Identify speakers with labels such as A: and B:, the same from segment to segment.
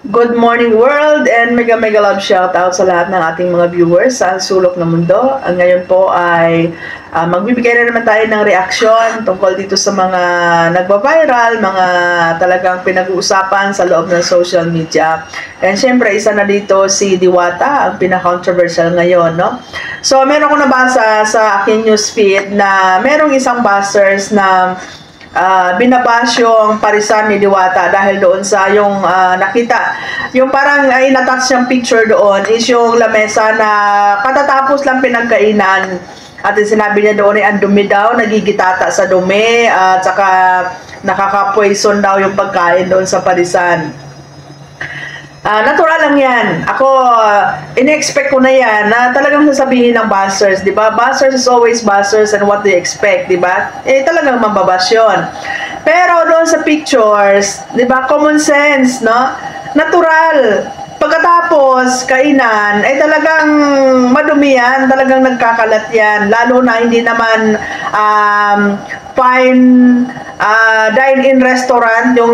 A: Good morning world and mega mega love shout out sa lahat ng ating mga viewers sa sulok ng mundo. Ngayon po ay magbibigay na naman tayo ng reaksyon tungkol dito sa mga nagba-viral, mga talagang pinag-uusapan sa loob ng social media. And syempre, isa na dito si Diwata, ang pinaka-controversial ngayon, no? So, meron ko nabasa sa aking newsfeed na merong isang busters na binabash yung parisan ni Diwata dahil doon sa yung nakita, yung parang inattach siyang picture doon is yung lamesa na katatapos lang pinagkainan at sinabi niya doon ay ang dumi daw, nagigitata sa dumi at saka nakaka-poison daw yung pagkain doon sa parisan. Natural lang yan. Ako, in-expect ko na yan na talagang sasabihin ng busters, di ba? Busters is always busters and what they expect, di ba? Talagang mababas yun. Pero doon sa pictures, di ba, common sense, no? Natural. Pagkatapos, kainan, ay talagang madumi yan, talagang nagkakalat yan. Lalo na hindi naman fine dine-in restaurant yung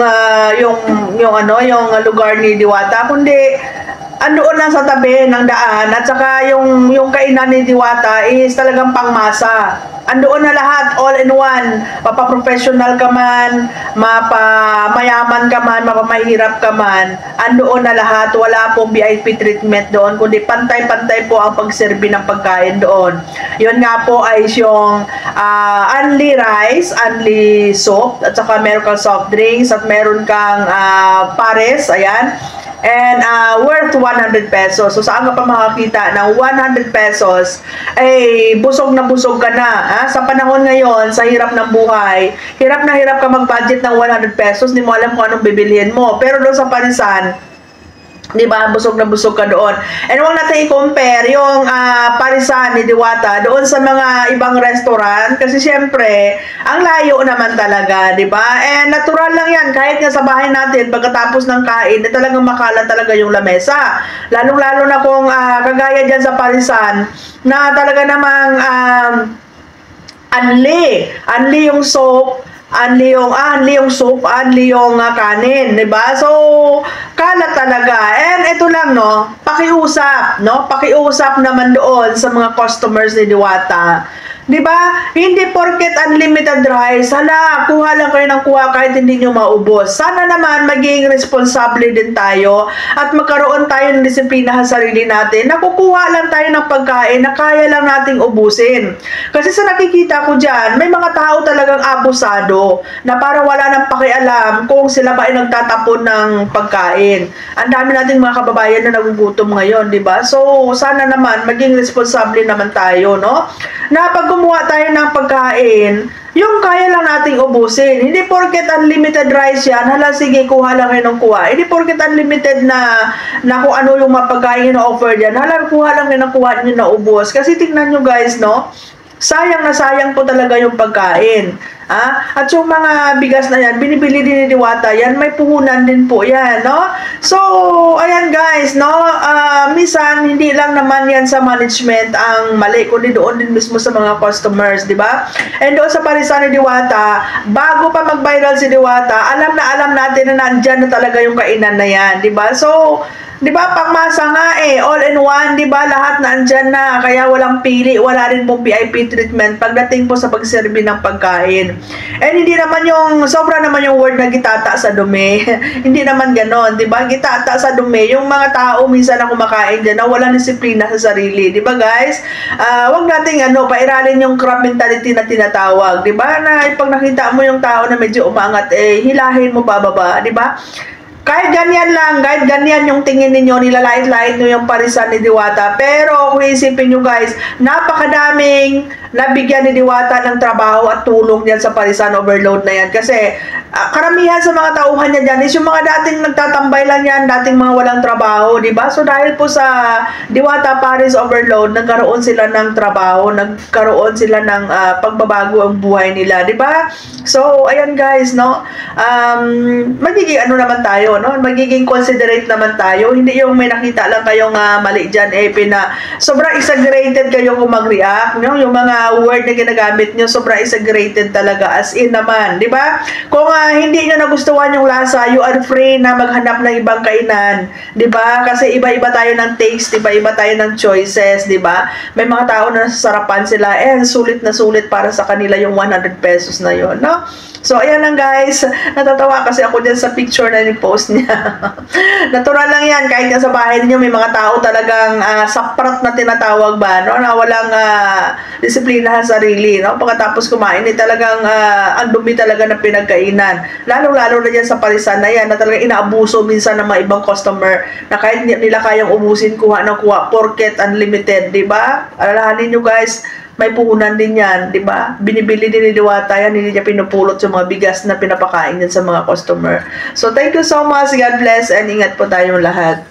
A: yung lugar ni Diwata, kundi andoon lang sa tabi ng daan at saka yung kainan ni Diwata is talagang pangmasa. Andoon na lahat, all in one. Mapa-professional ka man, mapa-mayaman ka man, mapamahirap ka man, andoon na lahat. Wala pong VIP treatment doon, kundi pantay-pantay po ang pagserbi ng pagkain doon. Yun nga po ay yung only rice, only soup, at saka meron kang soft drinks, at meron kang pares, ayan. And worth 100 pesos. So saan ka pa makakita ng 100 pesos ay busog na busog ka na. Sa panahon ngayon, sa hirap ng buhay, hirap na hirap ka mag-budget ng 100 pesos, hindi mo alam kung anong bibilihin mo. Pero doon sa parisan, di ba, busog na busog ka doon. And huwag natin i-compare yung parisan ni Diwata doon sa mga ibang restaurant kasi syempre, ang layo naman talaga, di ba? And natural lang yan, kahit nga sa bahay natin, pagkatapos ng kain, talagang makalat talaga yung lamesa. Lalong-lalo na kung kagaya dyan sa parisan, na talaga namang anli yung soap, anli yung soup, anli yung kanin, 'di ba? So, kalat talaga. And ito lang, no, pakiusap naman doon sa mga customers ni Diwata. 'Di ba? Hindi porket unlimited rice, hala, kuha lang kayo ng kuha kahit hindi nyo maubos. Sana naman maging responsable din tayo at magkaroon tayo ng disiplina sa sarili natin. Nakukuha lang tayo ng pagkain na kaya lang nating ubusin. Kasi sa nakikita ko dyan, may mga tao talagang abusado na para wala nang pakialam kung sila ba ay nagtatapon ng pagkain. Ang dami nating mga kababayan na nagugutom ngayon, 'di ba? So, sana naman maging responsable naman tayo, no? Na pag gumawa tayo ng pagkain, yung kaya lang nating ubusin. Hindi porket unlimited rice yan, hala sige, kuha lang kayo ng kuha. Hindi porket unlimited na kung ano yung mapagkain na offer dyan, hala kuha lang kayo ng kuha nyo na ubos. Kasi tingnan nyo guys, no? Sayang na sayang po talaga yung pagkain. At yung mga bigas na yan, binibili din ni Diwata, yan may puhunan din po yan, no? So, ayan guys, no? Minsan, hindi lang naman yan sa management ang mali, kundi doon din mismo sa mga customers, di ba? And doon sa parisan ni Diwata, bago pa mag-viral si Diwata, alam natin na nandyan na talaga yung kainan na yan, di ba? So, di ba, pangmasa nga all in one, di ba, lahat nandyan na, kaya walang pili, wala rin pong VIP treatment pagdating po sa pagserbi ng pagkain. And hindi naman sobra naman yung word na gitata sa dumi, hindi naman ganon, di ba, gitata sa dumi, yung mga tao minsan na kumakain dyan na walang disiplina sa sarili, di ba guys, wag nating pairalin yung crab mentality na tinatawag, di ba, na pag nakita mo yung tao na medyo umangat, hilahin mo bababa, di ba? Kahit ganyan yung tingin ninyo, nilalait-lait nyo yung parisan ni Diwata. Pero kung isipin nyo guys, napakadaming nabigyan ni Diwata ng trabaho at tulong diyan sa parisan overload na yan. Kasi karamihan sa mga tauhan niya dyan is yung mga dating nagtatambay lang yan, dating mga walang trabaho, di ba? So dahil po sa Diwata Paris overload, nagkaroon sila ng trabaho, nagkaroon sila ng pagbabago ang buhay nila, di ba? So ayan guys, no? Magiging naman tayo, tayo, no? Magiging considerate naman tayo. Hindi yung may nakita lang kayong mali dyan, sobrang exaggerated kayo kung mag-react, no? Yung mga word na ginagamit nyo, sobrang exaggerated talaga, as in naman, di ba? Kung hindi nyo nagustuhan yung lasa, you are free na maghanap ng ibang kainan, di ba? Kasi iba-iba tayo ng taste, iba-iba tayo ng choices, di ba? May mga tao na nasasarapan sila, sulit na sulit para sa kanila yung 100 pesos na yon, no? So, ayan lang guys. Natatawa kasi ako dyan sa picture na ni-post niya. Natural lang yan. Kahit nga sa bahay niyo may mga tao talagang saprat na tinatawag ba, no? Na walang disiplina sa sarili, no? Pagkatapos kumain, talagang ang dumi talaga ng pinagkainan. Lalo-lalo na dyan sa parisan na yan, na talagang inaabuso minsan ng mga ibang customer na kahit nila kayang ubusin, kuha ng kuha, porket unlimited, di ba? Alalahanin nyo guys, may puhunan din yan, di ba? Binibili din ni Diwata yan, hindi niya pinupulot sa mga bigas na pinapakain din sa mga customer. So, thank you so much. God bless and ingat po tayong lahat.